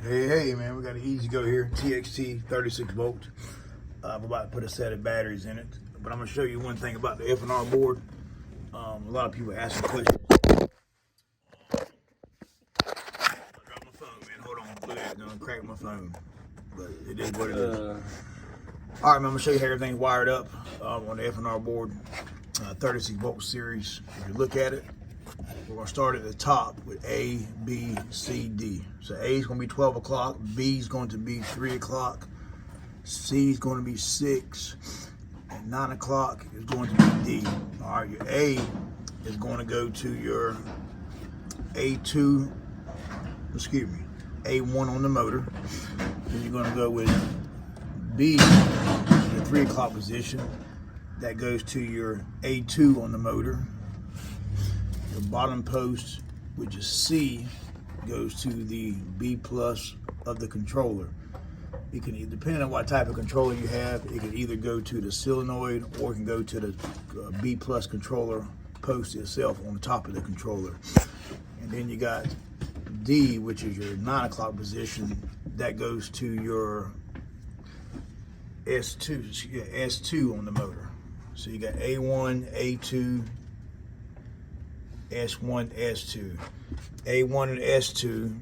Hey man, we got an EZGO here, TXT 36 volt. I'm about to put a set of batteries in it, but I'm gonna show you one thing about the FNR board. A lot of people asking questions. I dropped my phone, man. Hold on, look at it, gonna crack my phone, but it is what it is. All right, man, I'm gonna show you how everything's wired up on the FNR board, 36 volt series. If you look at it, we're gonna start at the top with A, B, C, D. So A is gonna be 12 o'clock, B is going to be 3 o'clock, C is going to be 6, and 9 o'clock is going to be D. All right, your A is going to go to your A2, A1 on the motor. Then you're gonna go with B, the 3 o'clock position. That goes to your A2 on the motor. The bottom post, which is C, goes to the B plus of the controller. It can, depending on what type of controller you have, it can either go to the solenoid or it can go to the B plus controller post itself on the top of the controller. And then you got D, which is your 9 o'clock position. That goes to your S2 on the motor. So you got A1, A2, S1, S2. A1 and S2,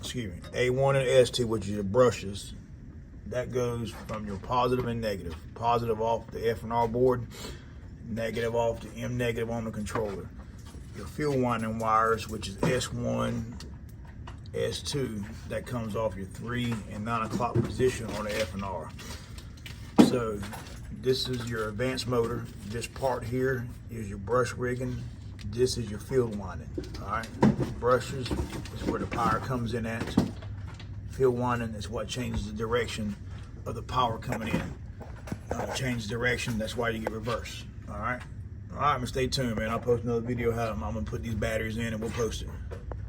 A1 and S2, which is your brushes, that goes from your positive and negative. Positive off the FNR board, negative off the M negative on the controller. Your field winding wires, which is S1, S2, that comes off your 3 and 9 o'clock position on the FNR. So this is your advanced motor. This part here is your brush rigging. This is your field winding. All right, brushes is where the power comes in at. Field winding is what changes the direction of the power coming in. Change direction, that's why you get reverse. All right, man, stay tuned, man. I'll post another video how I'm gonna put these batteries in and we'll post it.